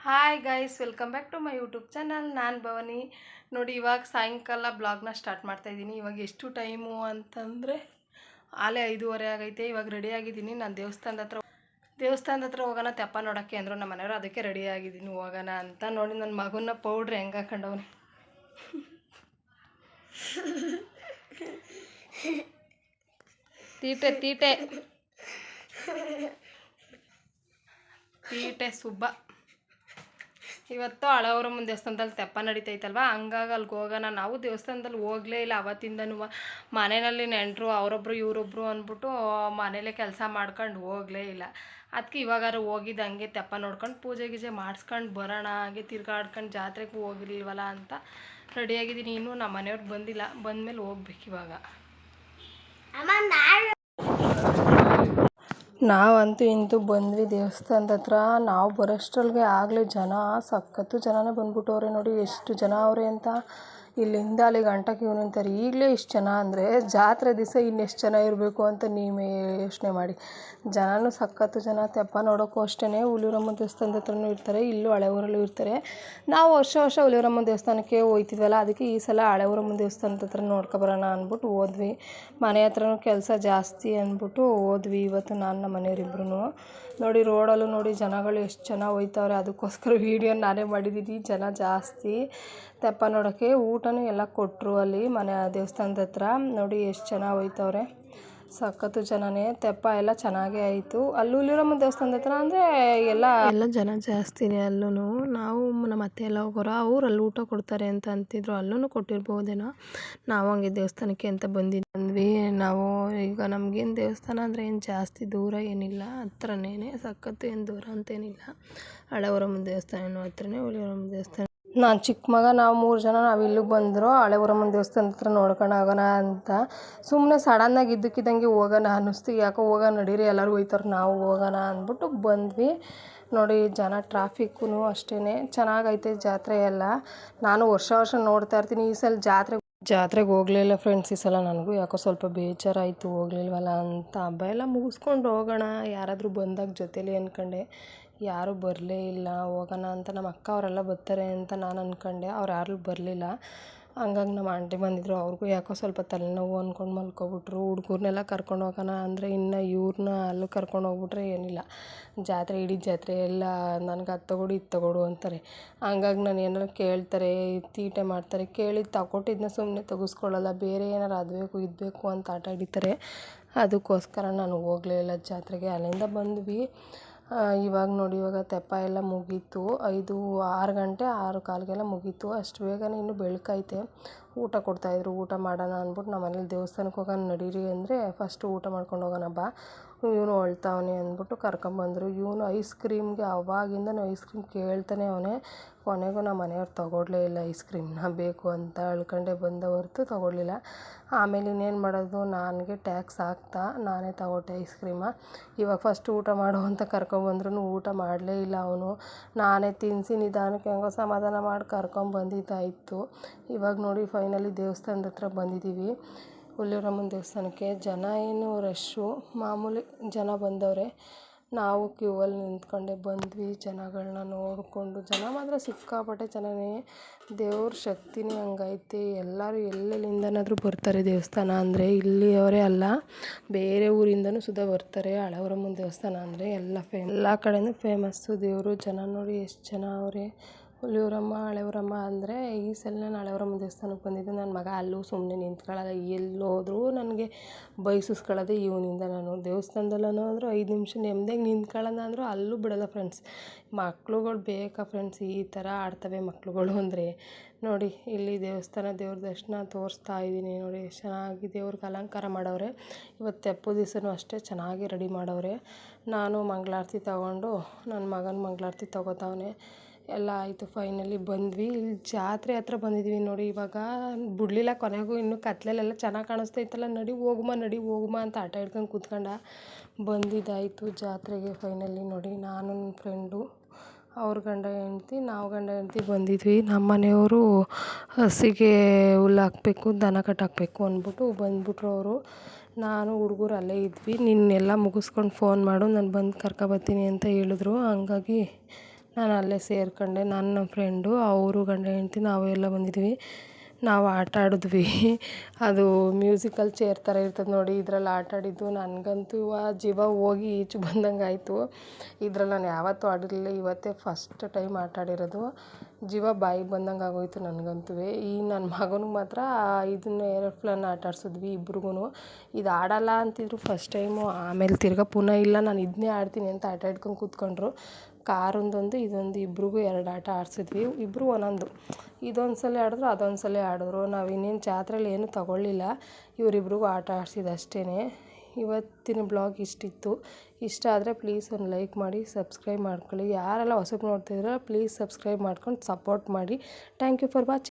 Hi guys, welcome back to my YouTube channel. ನಾನು ಭವಾನಿ. ನೋಡಿ, ಇವಾಗ ಸಾಯಂಕಾಲ ಬ್ಲಾಗ್ನ ಸ್ಟಾರ್ಟ್ ಮಾಡ್ತಾಯಿದ್ದೀನಿ. ಇವಾಗ ಎಷ್ಟು ಟೈಮು ಅಂತಂದರೆ ಆಲೇ 5:30 ಆಗೈತೆ. ಇವಾಗ ರೆಡಿ ಆಗಿದ್ದೀನಿ. ನಾನು ದೇವಸ್ಥಾನದ ಹತ್ರ ಹೋಗೋಣ ತೆಪ್ಪ ನೋಡೋಕ್ಕೆ ಅಂದರು ನಮ್ಮ ಮನೆಯವರು. ಅದಕ್ಕೆ ರೆಡಿ ಆಗಿದ್ದೀನಿ ಹೋಗೋಣ ಅಂತ. ನೋಡಿ ನನ್ನ ಮಗನ ಪೌಡ್ರ್ ಹೆಂಗೆ ಹಾಕೊಂಡವನೆ. ತೀಟೆ ತೀಟೆ ತೀಟೆ ಸುಬ್ಬ. ಇವತ್ತು ಹಳವರಮ್ಮನ ದೇವಸ್ಥಾನದಲ್ಲಿ ತೆಪ್ಪ ನಡೀತೈತಲ್ವ, ಹಂಗಾಗಿ ಅಲ್ಲಿಗೆ ಹೋಗೋಣ. ನಾವು ದೇವಸ್ಥಾನದಲ್ಲಿ ಹೋಗಲೇ ಇಲ್ಲ ಅವತ್ತಿಂದನೂ. ಮನೆಯಲ್ಲಿ ನೆಂಟರು ಅವರೊಬ್ಬರು ಇವರೊಬ್ಬರು ಅಂದ್ಬಿಟ್ಟು ಮನೇಲೇ ಕೆಲಸ ಮಾಡ್ಕೊಂಡು ಹೋಗಲೇ ಇಲ್ಲ. ಅದಕ್ಕೆ ಇವಾಗಾರು ಹೋಗಿದ್ದು ಹಂಗೆ ತೆಪ್ಪ ನೋಡ್ಕೊಂಡು ಪೂಜೆ ಗೀಜೆ ಮಾಡಿಸ್ಕೊಂಡು ಬರೋಣ, ಹಾಗೆ ತಿರ್ಗಾಡ್ಕೊಂಡು ಜಾತ್ರೆಗೂ ಹೋಗಿರ್ಲಿಲ್ವಲ್ಲ ಅಂತ ರೆಡಿಯಾಗಿದ್ದೀನಿ. ಇನ್ನೂ ನಮ್ಮ ಮನೆಯವ್ರು ಬಂದಿಲ್ಲ, ಬಂದಮೇಲೆ ಹೋಗ್ಬೇಕು ಇವಾಗ. ನಾವಂತೂ ಇಂತೂ ಬಂದ್ವಿ ದೇವಸ್ಥಾನದ ಹತ್ರ. ನಾವು ಬರೋಷ್ಟ್ರೊಳಗೆ ಆಗಲೇ ಜನ ಸಖತ್ತು ಜನನೇ ಬಂದ್ಬಿಟ್ಟವ್ರೆ. ನೋಡಿ ಎಷ್ಟು ಜನ ಅವರೇ ಅಂತ. ಇಲ್ಲಿಂದ ಅಲ್ಲಿಗೆ ಗಂಟಕ್ಕೆ ಇವ್ನು ನಿಂತಾರೆ. ಈಗಲೇ ಇಷ್ಟು ಜನ ಅಂದರೆ ಜಾತ್ರೆ ದಿವಸ ಇನ್ನೆಷ್ಟು ಜನ ಇರಬೇಕು ಅಂತ ನೀವೇ ಯೋಚನೆ ಮಾಡಿ. ಜನನೂ ಸಖತ್ತು ಜನ. ತೆಪ್ಪ ನೋಡೋಕ್ಕೂ ಅಷ್ಟೇ ಹುಲಿಯೂರಮ್ಮ ದೇವಸ್ಥಾನದ ಹತ್ರನೂ ಇರ್ತಾರೆ, ಇಲ್ಲೂ ಹಳೆ ಊರಲ್ಲೂ ಇರ್ತಾರೆ. ನಾವು ವರ್ಷ ಹುಲಿಯೂರಮ್ಮ ದೇವಸ್ಥಾನಕ್ಕೆ ಹೋಗ್ತಿದ್ವಲ್ಲ, ಅದಕ್ಕೆ ಈ ಸಲ ಹಳೆ ಊರಮ್ಮ ದೇವಸ್ಥಾನದ ಹತ್ರ ನೋಡ್ಕೊಬರೋಣ ಅಂದ್ಬಿಟ್ಟು ಹೋದ್ವಿ. ಮನೆ ಹತ್ರನೂ ಕೆಲಸ ಜಾಸ್ತಿ ಅಂದ್ಬಿಟ್ಟು ಹೋದ್ವಿ ಇವತ್ತು ನಾನು ನಮ್ಮ ಮನೆಯವರಿಬ್ರು. ನೋಡಿ ರೋಡಲ್ಲೂ ನೋಡಿ ಜನಗಳು ಎಷ್ಟು ಜನ ಹೋಯ್ತವ್ರೆ. ಅದಕ್ಕೋಸ್ಕರ ವೀಡಿಯೋ ನಾನೇ ಮಾಡಿದ್ದೀನಿ. ಜನ ಜಾಸ್ತಿ ತೆಪ್ಪ ನೋಡೋಕ್ಕೆ. ಊಟನೂ ಎಲ್ಲ ಕೊಟ್ಟರು ಅಲ್ಲಿ ದೇವಸ್ಥಾನದ ಹತ್ರ. ನೋಡಿ ಎಷ್ಟು ಜನ ಹೋಯ್ತವ್ರೆ, ಸಖತ್ತು ಜನನೇ. ತೆಪ್ಪ ಎಲ್ಲ ಚೆನ್ನಾಗೇ ಆಯಿತು. ಅಲ್ಲಿ ಹುಲಿಯೂರಮ್ಮ ದೇವಸ್ಥಾನದ ಹತ್ರ ಅಂದರೆ ಎಲ್ಲ ಜನ ಜಾಸ್ತಿನೇ. ಅಲ್ಲೂ ನಾವು ನಮ್ಮ ಅತ್ತೆ ಎಲ್ಲ ಹೋಗೋರು, ಅವ್ರು ಅಲ್ಲಿ ಊಟ ಕೊಡ್ತಾರೆ ಅಂತ ಅಂತಿದ್ರು. ಅಲ್ಲೂ ಕೊಟ್ಟಿರ್ಬೋದೇನೋ. ನಾವು ಹಂಗೆ ದೇವಸ್ಥಾನಕ್ಕೆ ಅಂತ ಬಂದ್ವಿ ನಾವು. ಈಗ ನಮಗೇನು ದೇವಸ್ಥಾನ ಅಂದರೆ ಏನು ಜಾಸ್ತಿ ದೂರ ಏನಿಲ್ಲ, ಹತ್ರನೇ, ಸಖತ್ತು ಏನು ದೂರ ಅಂತೇನಿಲ್ಲ. ಹಳೆ ಊರಮ್ಮ ದೇವಸ್ಥಾನನೂ ಹತ್ರನೇ, ಹುಲಿಯೂರಮ್ಮ ದೇವಸ್ಥಾನ. ನಾನು ಚಿಕ್ಕ ಮಗ, ನಾವು 3 ಜನ ನಾವು ಇಲ್ಲಿಗೆ ಬಂದರು ಹಳೆ ಊರಮ್ಮನ ದೇವಸ್ಥಾನದ ಹತ್ರ ನೋಡ್ಕೊಂಡು ಹೋಗೋಣ ಅಂತ. ಸುಮ್ಮನೆ ಸಡನ್ನಾಗಿ ಇದ್ದಕ್ಕಿದ್ದಂಗೆ ಹೋಗೋಣ ಅನ್ನಿಸ್ತು. ಯಾಕೋ ಹೋಗೋಣ ನಡೀರಿ ಎಲ್ಲರೂ ಹೋಯ್ತಾರೆ ನಾವು ಹೋಗೋಣ ಅಂದ್ಬಿಟ್ಟು ಬಂದ್ವಿ. ನೋಡಿ ಜನ ಟ್ರಾಫಿಕ್ಕೂ ಅಷ್ಟೇ ಚೆನ್ನಾಗೈತೆ ಜಾತ್ರೆ ಎಲ್ಲ. ನಾನು ವರ್ಷ ನೋಡ್ತಾ ಇರ್ತೀನಿ. ಈ ಸಲ ಜಾತ್ರೆಗೆ ಹೋಗಲಿಲ್ಲ ಫ್ರೆಂಡ್ಸ್. ಈ ಸಲ ನನಗೂ ಯಾಕೋ ಸ್ವಲ್ಪ ಬೇಜಾರಾಯಿತು, ಹೋಗ್ಲಿಲ್ವಲ್ಲ ಅಂತ. ಹಬ್ಬ ಎಲ್ಲ ಮುಗಿಸ್ಕೊಂಡು ಹೋಗೋಣ ಯಾರಾದರೂ ಬಂದಾಗ ಜೊತೇಲಿ ಅಂದ್ಕೊಂಡೆ. ಯಾರೂ ಬರಲೇ ಇಲ್ಲ. ಹೋಗೋಣ ಅಂತ ನಮ್ಮ ಅಕ್ಕ ಅವರೆಲ್ಲ ಬರ್ತಾರೆ ಅಂತ ನಾನು ಅಂದ್ಕೊಂಡೆ. ಅವ್ರು ಯಾರೂ ಬರಲಿಲ್ಲ. ಹಂಗಾಗಿ ನಮ್ಮ ಆಂಟಿ ಬಂದಿದ್ದರು. ಅವ್ರಿಗೂ ಯಾಕೋ ಸ್ವಲ್ಪ ತಲೆನೋವು ಅಂದ್ಕೊಂಡು ಮಲ್ಕೊಬಿಟ್ರು. ಹುಡುಗರನ್ನೆಲ್ಲ ಕರ್ಕೊಂಡು ಹೋಗೋಣ ಅಂದರೆ ಇನ್ನು ಇವ್ರನ್ನ ಅಲ್ಲೂ ಕರ್ಕೊಂಡು ಹೋಗ್ಬಿಟ್ರೆ ಏನಿಲ್ಲ, ಜಾತ್ರೆ ಇಡೀ ಜಾತ್ರೆ ಎಲ್ಲ ನನಗೆ ಅದು ತಗೊಡು ಇದು ತಗೊಡು ಅಂತಾರೆ. ಹಂಗಾಗಿ ನಾನು ಏನಾರು ಕೇಳ್ತಾರೆ, ತೀಟೆ ಮಾಡ್ತಾರೆ. ಕೇಳಿದ್ದು ತಗೊಟ್ಟಿದ್ದನ್ನ ಸುಮ್ಮನೆ ತೆಗೆಸ್ಕೊಳ್ಳಲ್ಲ, ಬೇರೆ ಏನಾರು ಅದು ಬೇಕು ಇದು ಬೇಕು ಅಂತ ಆಟ ಹಿಡಿತಾರೆ. ಅದಕ್ಕೋಸ್ಕರ ನಾನು ಹೋಗಲೇ ಇಲ್ಲ ಜಾತ್ರೆಗೆ. ಅಲ್ಲಿಂದ ಬಂದ್ವಿ. ಇವಾಗ ನೋಡಿ, ಇವಾಗ ತೆಪ್ಪ ಎಲ್ಲ ಮುಗೀತು. 6 ಗಂಟೆ 6:15ಗೆಲ್ಲ ಮುಗೀತು. ಅಷ್ಟು ಬೇಗನೆ ಇನ್ನೂ ಬೆಳಕೈತೆ. ಊಟ ಕೊಡ್ತಾಯಿದ್ರು. ಊಟ ಮಾಡೋಣ ಅಂದ್ಬಿಟ್ಟು ನಮ್ಮ ಮನೇಲಿ ದೇವಸ್ಥಾನಕ್ಕೆ ಹೋಗೋಣ ನಡೀರಿ ಅಂದರೆ ಫಸ್ಟು ಊಟ ಮಾಡ್ಕೊಂಡು ಹೋಗೋಣ ಬಾ, ಇವನು ಅಳ್ತಾವನೆ ಅಂದ್ಬಿಟ್ಟು ಕರ್ಕೊಂಬಂದರು. ಇವನು ಐಸ್ ಕ್ರೀಮ್ಗೆ ಅವಾಗಿಂದನೂ ಐಸ್ ಕ್ರೀಮ್ ಕೇಳ್ತಾನೆ ಅವನೇ. ಕೊನೆಗೂ ನಮ್ಮ ಮನೆಯವ್ರು ತಗೊಳ್ಳಲೇ ಇಲ್ಲ ಐಸ್ ಕ್ರೀಮ್ನ. ಬೇಕು ಅಂತ ಅಳ್ಕೊಂಡೆ ಬಂದ ಹೊರತು ತಗೊಳ್ಳಿಲ್ಲ. ಆಮೇಲೆ ಇನ್ನೇನು ಮಾಡೋದು, ನನಗೆ ಟ್ಯಾಕ್ಸ್ ಆಗ್ತಾ ನಾನೇ ತಗೊಟ್ಟೆ ಐಸ್ ಕ್ರೀಮ. ಇವಾಗ ಫಸ್ಟ್ ಊಟ ಮಾಡು ಅಂತ ಕರ್ಕೊಂಬಂದ್ರೂ ಊಟ ಮಾಡಲೇ ಇಲ್ಲ ಅವನು. ನಾನೇ ತಿನ್ನಿಸಿ ನಿಧಾನಕ್ಕೆ ಹೆಂಗೋ ಸಮಾಧಾನ ಮಾಡಿ ಕರ್ಕೊಂಬಂದಿದ್ದಾಯಿತು. ಇವಾಗ ನೋಡಿ ಫೈನಲಿ ದೇವಸ್ಥಾನದ ಹತ್ರ ಬಂದಿದ್ದೀವಿ, ಹುಲಿಯೂರಮ್ಮನ ದೇವಸ್ಥಾನಕ್ಕೆ. ಜನ ಏನು ರಶ್ಶು, ಮಾಮೂಲಿ ಜನ ಬಂದವರೆ. ನಾವು ಕ್ಯೂವಲ್ಲಿ ನಿಂತ್ಕೊಂಡೆ ಬಂದ್ವಿ. ಜನಗಳನ್ನ ನೋಡಿಕೊಂಡು, ಜನ ಮಾತ್ರ ಸಿಕ್ಕಾಪಟ್ಟೆ ಜನನೇ. ದೇವ್ರ ಶಕ್ತಿನೇ ಹಂಗೈತೆ. ಎಲ್ಲರೂ ಎಲ್ಲೆಲ್ಲಿಂದನಾದರೂ ಬರ್ತಾರೆ ದೇವಸ್ಥಾನ ಅಂದರೆ. ಇಲ್ಲಿಯವರೇ ಅಲ್ಲ, ಬೇರೆ ಊರಿಂದನೂ ಸುಧಾ ಬರ್ತಾರೆ. ಹಳೆ ಊರಮ್ಮನ ದೇವಸ್ಥಾನ ಅಂದರೆ ಎಲ್ಲ ಕಡೆಯೂ ಫೇಮಸ್ಸು ದೇವರು. ಜನ ನೋಡಿ ಎಷ್ಟು ಜನ ಅವರೇ. ಹುಲಿಯೂರಮ್ಮ ಹಳೆ ಊರಮ್ಮ ಅಂದರೆ ಈ ಸಲ ನಾನು ಹಳೆ ಊರಮ್ಮ ದೇವಸ್ಥಾನಕ್ಕೆ ಬಂದಿದ್ದು. ನನ್ನ ಮಗ ಅಲ್ಲೂ ಸುಮ್ಮನೆ ನಿಂತ್ಕೊಳ್ಳೋಲ್ಲ, ಎಲ್ಲೋದ್ರೂ ನನಗೆ ಬೈಸಿಸ್ಕೊಳ್ಳೋದೆ ಇವನಿಂದ. ನಾನು ದೇವಸ್ಥಾನದಲ್ಲೂ ಅಂದರೂ 5 ನಿಮಿಷ ನೆಮ್ಮದಿಯಾಗಿ ನಿಂತ್ಕೊಳ್ಳೋಣ ಅಂದರೂ ಅಲ್ಲೂ ಬಿಡೋಲ್ಲ ಫ್ರೆಂಡ್ಸ್. ಮಕ್ಳುಗಳು ಬೇಕಾ ಫ್ರೆಂಡ್ಸ್, ಈ ಥರ ಆಡ್ತವೆ ಮಕ್ಳುಗಳು ಅಂದರೆ. ನೋಡಿ ಇಲ್ಲಿ ದೇವಸ್ಥಾನ ದೇವ್ರ ದರ್ಶನ ತೋರಿಸ್ತಾ ಇದ್ದೀನಿ. ನೋಡಿ ಎಷ್ಟು ಚೆನ್ನಾಗಿ ದೇವ್ರಿಗೆ ಅಲಂಕಾರ ಮಾಡವ್ರೆ. ಇವತ್ತು ತೆಪ್ಪು ದಿವಸನೂ ಅಷ್ಟೇ ಚೆನ್ನಾಗಿ ರೆಡಿ ಮಾಡವ್ರೆ. ನಾನು ಮಂಗಳಾರತಿ ತಗೊಂಡು ನನ್ನ ಮಗನ ಮಂಗಳಾರತಿ ತಗೋತಾವನೆ. ಎಲ್ಲ ಆಯಿತು. ಫೈನಲಿ ಬಂದ್ವಿ. ಇಲ್ಲಿ ಜಾತ್ರೆ ಹತ್ರ ಬಂದಿದ್ವಿ ನೋಡಿ. ಇವಾಗ ಬಿಡಲಿಲ್ಲ ಕೊನೆಗೂ. ಇನ್ನೂ ಕತ್ಲೆಲ್ಲ ಚೆನ್ನಾಗಿ ಕಾಣಿಸ್ತೈತಲ್ಲ, ನಡಿ ಹೋಗುಮ ಅಂತ ಆಟ ಹಿಡ್ಕೊಂಡು ಕೂತ್ಕೊಂಡ. ಬಂದಿದ್ದಾಯಿತು ಜಾತ್ರೆಗೆ ಫೈನಲಿ. ನೋಡಿ ನಾನು ನನ್ನ ಫ್ರೆಂಡು, ಅವ್ರ ಗಂಡ ಹೆಂಡ್ತಿ, ನಾವು ಗಂಡ ಹೆಂಡ್ತಿ ಬಂದಿದ್ವಿ. ನಮ್ಮ ಮನೆಯವರು ಹಸಿಗೆ ಹುಲ್ಲು ಹಾಕಬೇಕು, ದನ ಕಟ್ಟಾಕಬೇಕು ಅಂದ್ಬಿಟ್ಟು ಬಂದ್ಬಿಟ್ರು ಅವರು. ನಾನು ಹುಡುಗರು ಅಲ್ಲೇ ಇದ್ವಿ. ನಿನ್ನೆಲ್ಲ ಮುಗಿಸ್ಕೊಂಡು ಫೋನ್ ಮಾಡು, ನಾನು ಬಂದು ಕರ್ಕೊಬರ್ತೀನಿ ಅಂತ ಹೇಳಿದ್ರು. ಹಂಗಾಗಿ ನಾನು ಅಲ್ಲೇ ಸೇರ್ಕೊಂಡೆ. ನನ್ನ ಫ್ರೆಂಡು, ಅವರು ಗಂಡ ಹೆಂಡ್ತಿ ನಾವು ಎಲ್ಲ ಬಂದಿದ್ವಿ. ನಾವು ಆಟ ಆಡಿದ್ವಿ. ಅದು ಮ್ಯೂಸಿಕಲ್ ಚೇರ್ ಥರ ಇರ್ತದೆ ನೋಡಿ, ಇದ್ರಲ್ಲಿ ಆಟ ಆಡಿದ್ದು ನನಗಂತೂ ಜೀವ ಹೋಗಿ ಈಚೆ ಬಂದಂಗೆ ಆಯಿತು. ಇದ್ರಲ್ಲಿ ನಾನು ಯಾವತ್ತೂ ಆಡಿರಲಿಲ್ಲ, ಇವತ್ತೇ ಫಸ್ಟ್ ಟೈಮ್ ಆಟ ಆಡಿರೋದು. ಜೀವ ಬಾಯಿಗೆ ಬಂದಂಗೆ ಆಗೋಯ್ತು ನನಗಂತೂ. ಈ ನನ್ನ ಮಗನಿಗೆ ಮಾತ್ರ ಇದನ್ನ ಏರೋಪ್ಲೇನ್ ಆಟ ಆಡ್ಸಿದ್ವಿ ಇಬ್ರಿಗೂ. ಇದು ಆಡಲ್ಲ ಅಂತಿದ್ರು ಫಸ್ಟ್ ಟೈಮು, ಆಮೇಲೆ ತಿರ್ಗಾ ಪುನಃ ಇಲ್ಲ ನಾನು ಇದನ್ನೇ ಆಡ್ತೀನಿ ಅಂತ ಆಟ ಹಿಡ್ಕೊಂಡು ಕೂತ್ಕೊಂಡ್ರು. ಕಾರಿಂದೊಂದು ಇದೊಂದು ಇಬ್ರಿಗೂ 2 ಆಟ ಆಡಿಸಿದ್ವಿ, ಇಬ್ಬರು ಒಂದೊಂದು. ಇದೊಂದು ಸಲ ಆಡಿದ್ರು ಅದೊಂದು ಸಲ ಆಡಿದ್ರು. ನಾವು ಇನ್ನೇನು ಜಾತ್ರೆಯಲ್ಲಿ ಏನೂ ತಗೊಳ್ಳಿಲ್ಲ, ಇವರಿಬ್ರಿಗೂ ಆಟ ಆಡ್ಸಿದ್ದು ಅಷ್ಟೇ. ಇವತ್ತಿನ ಬ್ಲಾಗ್ ಇಷ್ಟಿತ್ತು. ಇಷ್ಟ ಆದರೆ ಪ್ಲೀಸ್ ಒಂದು ಲೈಕ್ ಮಾಡಿ, ಸಬ್ಸ್ಕ್ರೈಬ್ ಮಾಡ್ಕೊಳ್ಳಿ. ಯಾರೆಲ್ಲ ಹೊಸಬ್ರು ನೋಡ್ತಿದ್ದೀರೋ ಪ್ಲೀಸ್ ಸಬ್ಸ್ಕ್ರೈಬ್ ಮಾಡ್ಕೊಂಡು ಸಪೋರ್ಟ್ ಮಾಡಿ. Thank you for watching.